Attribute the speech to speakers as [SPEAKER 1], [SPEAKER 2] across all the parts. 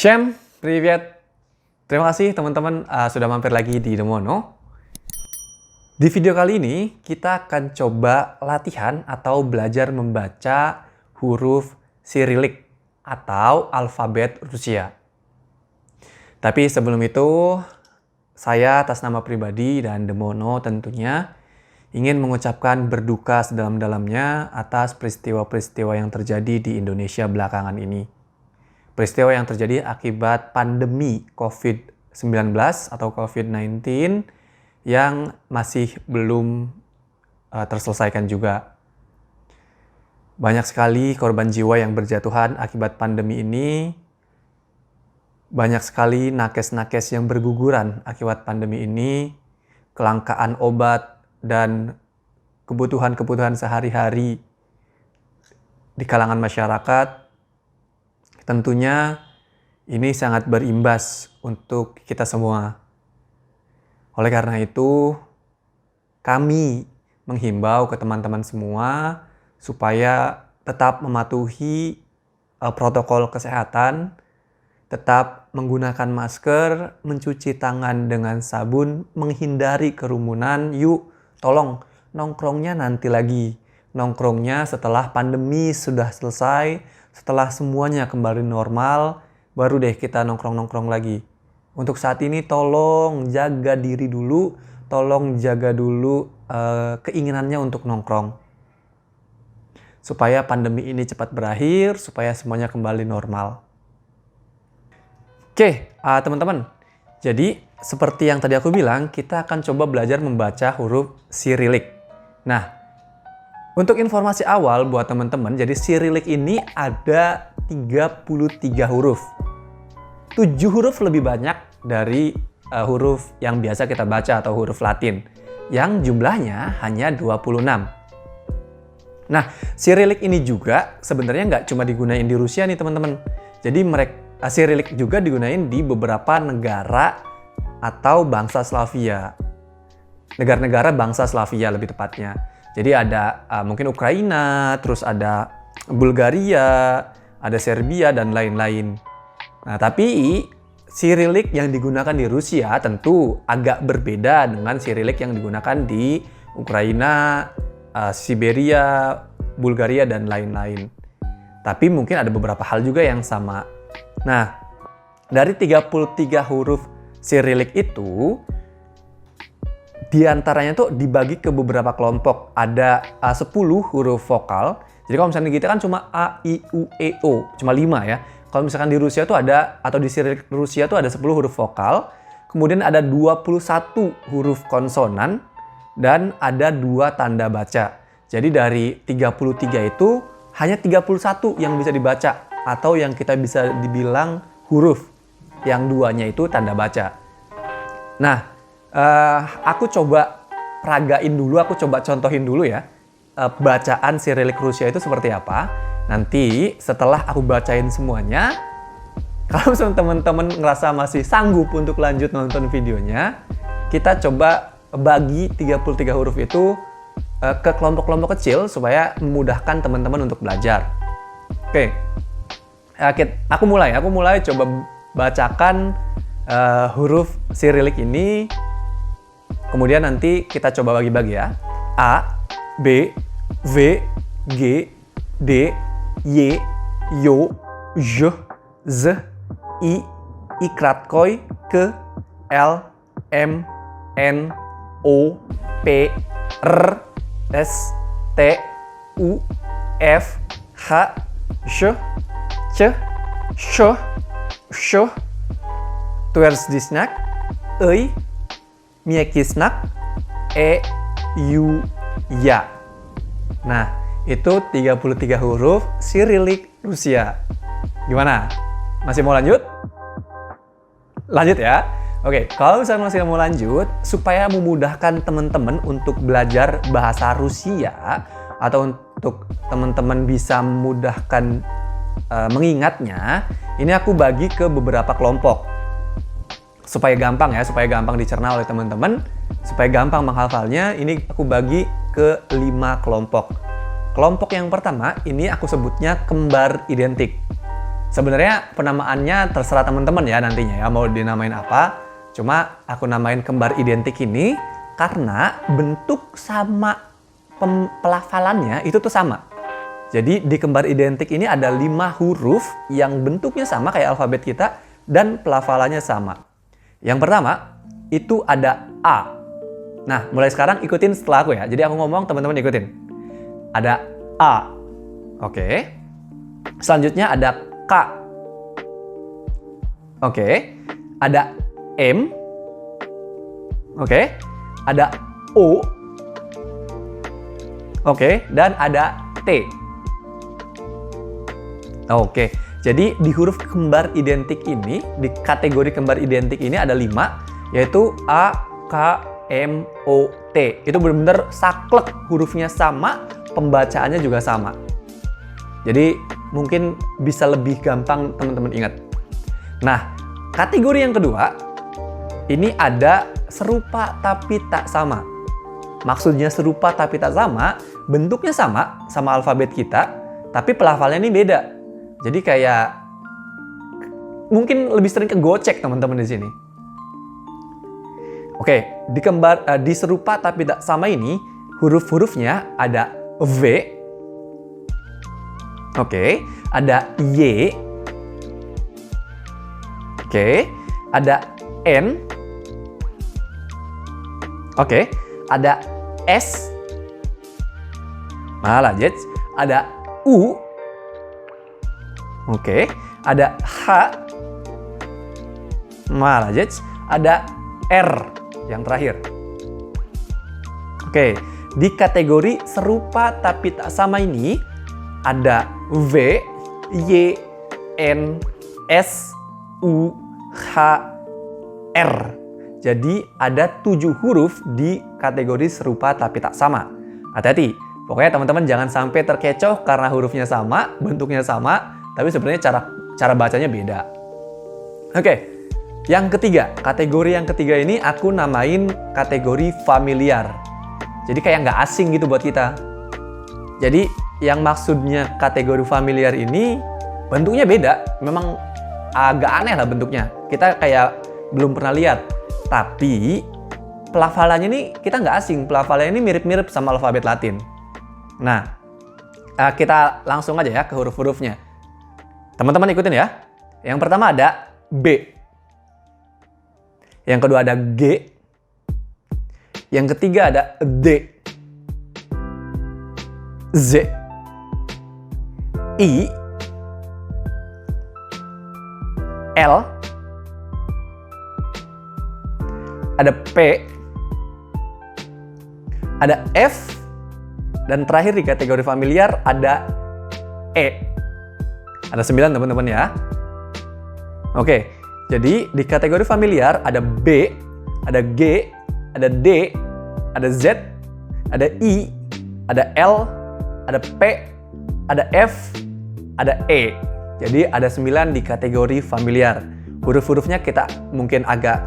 [SPEAKER 1] Всем привет! Terima kasih teman-teman sudah mampir lagi di Demono. Di video kali ini kita akan coba latihan atau belajar membaca huruf Cyrillic atau alfabet Rusia. Tapi sebelum itu, saya atas nama pribadi dan Demono tentunya ingin mengucapkan berduka sedalam-dalamnya atas peristiwa-peristiwa yang terjadi di Indonesia belakangan ini. Peristiwa yang terjadi akibat pandemi COVID-19 atau COVID-19 yang masih belum terselesaikan juga. Banyak sekali korban jiwa yang berjatuhan akibat pandemi ini. Banyak sekali nakes-nakes yang berguguran akibat pandemi ini. Kelangkaan obat dan kebutuhan-kebutuhan sehari-hari di kalangan masyarakat. Tentunya ini sangat berimbas untuk kita semua. Oleh karena itu, kami menghimbau ke teman-teman semua supaya tetap mematuhi protokol kesehatan, tetap menggunakan masker, mencuci tangan dengan sabun, menghindari kerumunan. Yuk, tolong nongkrongnya nanti lagi. Nongkrongnya setelah pandemi sudah selesai, setelah semuanya kembali normal, baru deh kita nongkrong-nongkrong lagi. Untuk saat ini tolong jaga diri dulu, tolong jaga dulu keinginannya untuk nongkrong. Supaya pandemi ini cepat berakhir, supaya semuanya kembali normal. Oke, teman-teman. Jadi, seperti yang tadi aku bilang, kita akan coba belajar membaca huruf Cyrillic. Nah, untuk informasi awal buat teman-teman, jadi Cyrillic ini ada 33 huruf. 7 huruf lebih banyak dari huruf yang biasa kita baca atau huruf Latin, yang jumlahnya hanya 26. Nah, Cyrillic ini juga sebenarnya nggak cuma digunain di Rusia nih teman-teman. Jadi Cyrillic juga digunain di beberapa negara atau bangsa Slavia. Negara-negara bangsa Slavia lebih tepatnya. Jadi ada mungkin Ukraina, terus ada Bulgaria, ada Serbia, dan lain-lain. Nah, tapi Cyrillic yang digunakan di Rusia tentu agak berbeda dengan Cyrillic yang digunakan di Ukraina, Siberia, Bulgaria, dan lain-lain. Tapi mungkin ada beberapa hal juga yang sama. Nah, dari 33 huruf Cyrillic itu, di antaranya tuh dibagi ke beberapa kelompok. Ada 10 huruf vokal. Jadi kalau misalnya kita kan cuma A, I, U, E, O. Cuma 5 ya. Kalau misalkan di Rusia tuh ada, atau di Cyrillic Rusia tuh ada 10 huruf vokal. Kemudian ada 21 huruf konsonan. Dan ada 2 tanda baca. Jadi dari 33 itu, hanya 31 yang bisa dibaca. Atau yang kita bisa dibilang huruf. Yang 2-nya itu tanda baca. Nah, aku coba peragain dulu, aku coba contohin dulu ya bacaan Cyrillic Rusia itu seperti apa. Nanti setelah aku bacain semuanya, kalau teman-teman ngerasa masih sanggup untuk lanjut nonton videonya, kita coba bagi 33 huruf itu ke kelompok-kelompok kecil supaya memudahkan teman-teman untuk belajar. Oke, aku mulai coba bacakan huruf Cyrillic ini. Kemudian nanti kita coba bagi-bagi ya. A, B, V, G, D, Y, Yo, J, Z, I, Kratkoi, K, L, M, N, O, P, R, S, T, U, F, H, Š, C, Š, Š, Tversdisnak, Oi, Miekisnak, Ya. Nah, itu 33 huruf Cyrillic Rusia. Gimana? Masih mau lanjut? Lanjut ya. Oke, kalau misalnya masih mau lanjut, supaya memudahkan teman-teman untuk belajar bahasa Rusia, atau untuk teman-teman bisa memudahkan mengingatnya, ini aku bagi ke beberapa kelompok. Supaya gampang dicerna oleh teman-teman, supaya gampang menghafalnya, ini aku bagi ke 5 kelompok. Kelompok yang pertama, ini aku sebutnya kembar identik. Sebenarnya penamaannya terserah teman-teman ya nantinya ya, mau dinamain apa. Cuma aku namain kembar identik ini karena bentuk sama pelafalannya itu tuh sama. Jadi di kembar identik ini ada 5 huruf yang bentuknya sama kayak alfabet kita dan pelafalannya sama. Yang pertama itu ada A. Nah, mulai sekarang ikutin setelah aku ya. Jadi aku ngomong, teman-teman ikutin. Ada A. Oke. Selanjutnya ada K. Oke. Ada M. Oke. Ada O. Oke, dan ada T. Oke. Jadi di huruf kembar identik ini, di kategori kembar identik ini ada 5, yaitu A, K, M, O, T. Itu benar-benar saklek, hurufnya sama, pembacaannya juga sama. Jadi mungkin bisa lebih gampang teman-teman ingat. Nah, kategori yang kedua, ini ada serupa tapi tak sama. Maksudnya serupa tapi tak sama, bentuknya sama alfabet kita, tapi pelafalannya ini beda. Jadi kayak mungkin lebih sering kegocek teman-teman di sini. Oke, di serupa tapi tak sama ini, huruf-hurufnya ada V. Oke, ada Y. Oke, ada N. Oke, ada S. Lanjut, ada U. Oke, ada H. Lanjut, ada R yang terakhir. Oke, di kategori serupa tapi tak sama ini ada V, Y, N, S, U, H, R. Jadi ada 7 huruf di kategori serupa tapi tak sama. Hati-hati, pokoknya teman-teman jangan sampai terkecoh karena hurufnya sama, bentuknya sama, tapi sebenarnya cara bacanya beda. Oke, yang ketiga, kategori yang ketiga ini aku namain kategori familiar. Jadi kayak nggak asing gitu buat kita. Jadi yang maksudnya kategori familiar ini bentuknya beda, memang agak aneh lah bentuknya. Kita kayak belum pernah lihat. Tapi pelafalannya ini kita nggak asing, pelafalannya ini mirip-mirip sama alfabet Latin. Nah, kita langsung aja ya ke huruf-hurufnya. Teman-teman ikutin ya. Yang pertama ada B. Yang kedua ada G. Yang ketiga ada D. Z. I. L. Ada P. Ada F. Dan terakhir di kategori familiar ada E. Ada 9 teman-teman ya. Oke, jadi di kategori familiar ada B, ada G, ada D, ada Z, ada I, ada L, ada P, ada F, ada E. Jadi ada 9 di kategori familiar. Huruf-hurufnya kita mungkin agak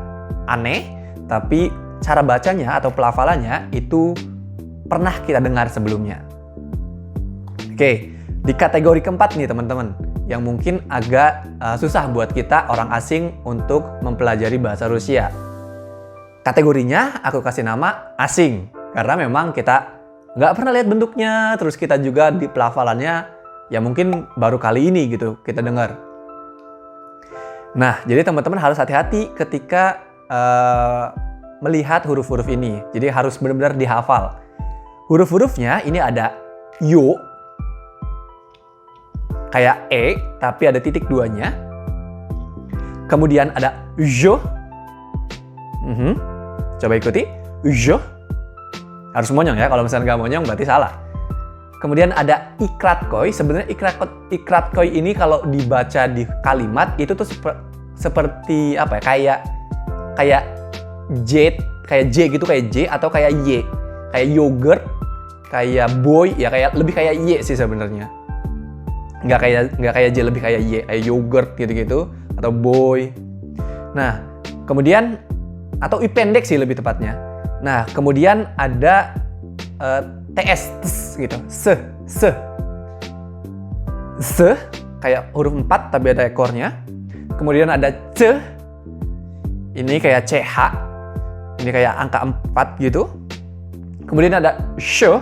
[SPEAKER 1] aneh, tapi cara bacanya atau pelafalannya itu pernah kita dengar sebelumnya. Oke, di kategori keempat nih teman-teman, yang mungkin agak susah buat kita orang asing untuk mempelajari bahasa Rusia. Kategorinya aku kasih nama asing, karena memang kita nggak pernah lihat bentuknya, terus kita juga di pelafalannya ya mungkin baru kali ini gitu kita dengar. Nah, jadi teman-teman harus hati-hati ketika melihat huruf-huruf ini. Jadi harus benar-benar dihafal. Huruf-hurufnya ini ada yo, kayak E, tapi ada titik 2-nya. Kemudian ada jo. Coba ikuti. Jo. Harus monyong ya, kalau misalnya nggak monyong berarti salah. Kemudian ada ikratkoi. Sebenarnya ikratkoi ini kalau dibaca di kalimat itu tuh seperti apa ya? Kayak J, kayak J gitu, kayak J atau kayak Y. Kayak yogurt, kayak boy, ya kayak lebih kayak Y sih sebenarnya. Nggak kayak J, lebih kayak Y, kayak yogurt gitu-gitu atau boy. Nah, kemudian atau I pendek sih lebih tepatnya. Nah, kemudian ada TS gitu. Se. kayak huruf 4 tapi ada ekornya. Kemudian ada C. Ini kayak CH. Ini kayak angka 4 gitu. Kemudian ada Sh.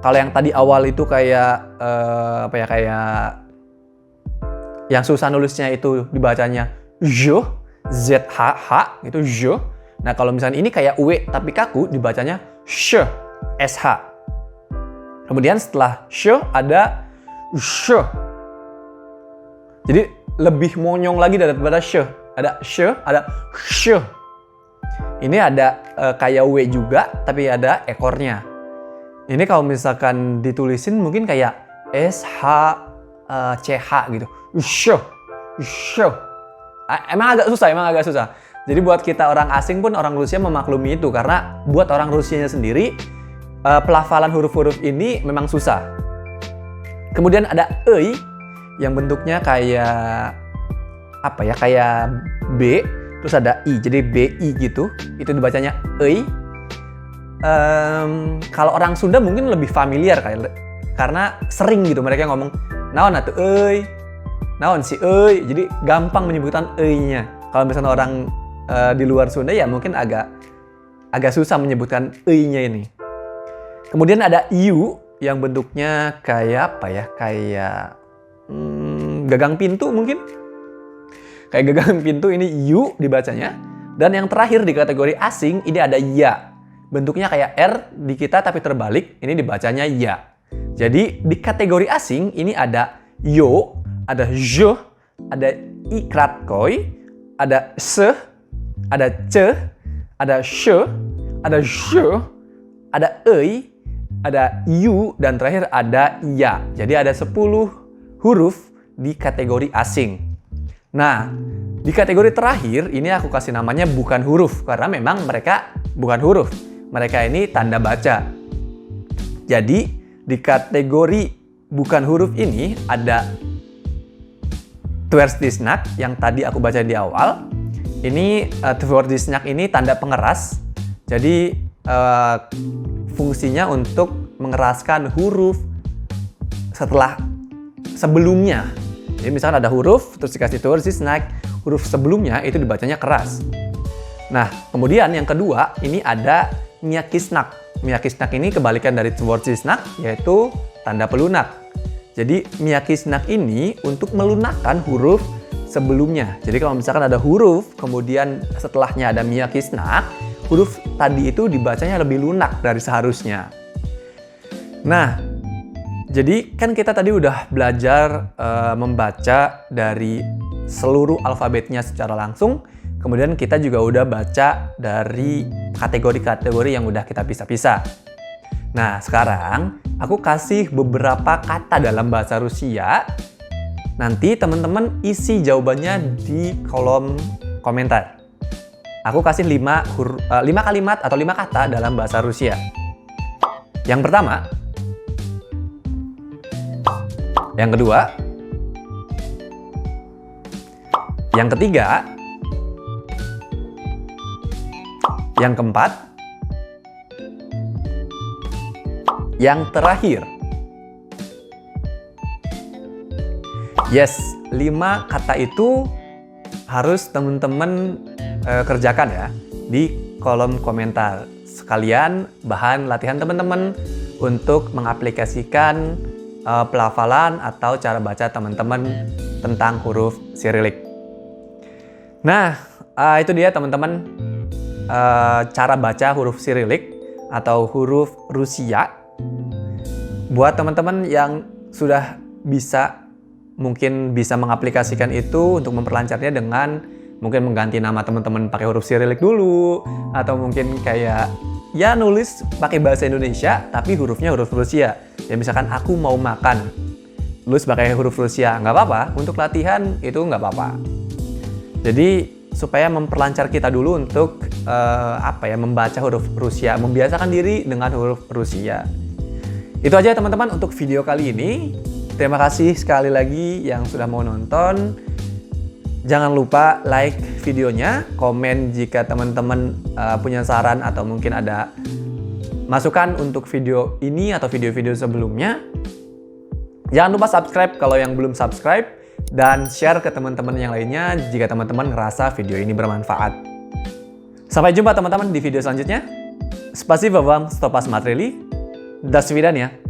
[SPEAKER 1] Kalau yang tadi awal itu kayak kayak yang susah nulisnya itu dibacanya Z, ZHH gitu, Z. Nah, kalau misalnya ini kayak W tapi kaku dibacanya SH, SH. Kemudian setelah SH ada SH. Jadi lebih monyong lagi daripada SH. Ada SH, ada SH. Ini ada kayak W juga tapi ada ekornya. Ini kalau misalkan ditulisin mungkin kayak SH CH gitu. SH. SH. Emang agak susah. Jadi buat kita orang asing pun orang Rusia memaklumi itu karena buat orang Rusianya sendiri pelafalan huruf-huruf ini memang susah. Kemudian ada EI yang bentuknya kayak kayak B, terus ada I, jadi BI gitu. Itu dibacanya EI. Kalau orang Sunda mungkin lebih familiar karena sering gitu mereka ngomong naon atuh euy, naon si euy, jadi gampang menyebutkan euy-nya. Kalau misalnya orang di luar Sunda ya mungkin agak susah menyebutkan euy-nya ini. Kemudian ada U yang bentuknya kayak kayak gagang pintu mungkin. Kayak gagang pintu, ini U dibacanya. Dan yang terakhir di kategori asing ini ada Ya. Bentuknya kayak R di kita tapi terbalik, ini dibacanya Ya. Jadi di kategori asing ini ada Yo, ada Jo, ada Ikratkoi, ada Se, ada Ce, ada She, ada Je, ada Ei, ada Yu, dan terakhir ada Ya. Jadi ada 10 huruf di kategori asing. Nah, di kategori terakhir ini aku kasih namanya bukan huruf karena memang mereka bukan huruf. Mereka ini tanda baca. Jadi di kategori bukan huruf ini ada tverstisnak yang tadi aku baca di awal. Ini tverstisnak ini tanda pengeras. Jadi fungsinya untuk mengeraskan huruf sebelumnya. Jadi misalnya ada huruf terus dikasih tverstisnak, huruf sebelumnya itu dibacanya keras. Nah, kemudian yang kedua ini ada Miyakisnak. Miyakisnak ini kebalikan dari tverstisnak, yaitu tanda pelunak. Jadi Miyakisnak ini untuk melunakkan huruf sebelumnya. Jadi kalau misalkan ada huruf, kemudian setelahnya ada Miyakisnak, huruf tadi itu dibacanya lebih lunak dari seharusnya. Nah, jadi kan kita tadi udah belajar membaca dari seluruh alfabetnya secara langsung. Kemudian kita juga udah baca dari kategori-kategori yang udah kita pisah-pisah. Nah, sekarang aku kasih beberapa kata dalam bahasa Rusia. Nanti teman-teman isi jawabannya di kolom komentar. Aku kasih 5 kalimat atau 5 kata dalam bahasa Rusia. Yang pertama, yang kedua, yang ketiga, yang keempat, yang terakhir. Yes, 5 kata itu harus teman-teman kerjakan ya di kolom komentar. Sekalian bahan latihan teman-teman untuk mengaplikasikan pelafalan atau cara baca teman-teman tentang huruf Sirilik. Nah, itu dia teman-teman. Cara baca huruf Sirilik atau huruf Rusia. Buat teman-teman yang sudah mungkin bisa mengaplikasikan itu untuk memperlancarnya dengan mungkin mengganti nama teman-teman pakai huruf Sirilik dulu, atau mungkin kayak ya nulis pakai bahasa Indonesia tapi hurufnya huruf Rusia. Ya misalkan aku mau makan, nulis pakai huruf Rusia, nggak apa-apa. Untuk latihan itu nggak apa-apa. Jadi supaya memperlancar kita dulu untuk membaca huruf Rusia, membiasakan diri dengan huruf Rusia. Itu aja teman-teman untuk video kali ini. Terima kasih sekali lagi yang sudah mau nonton. Jangan lupa like videonya, komen jika teman-teman punya saran atau mungkin ada masukan untuk video ini atau video-video sebelumnya. Jangan lupa subscribe kalau yang belum subscribe, dan share ke teman-teman yang lainnya jika teman-teman ngerasa video ini bermanfaat. Sampai jumpa teman-teman di video selanjutnya. Spasibo вам, 100 посмотрели. До свидания.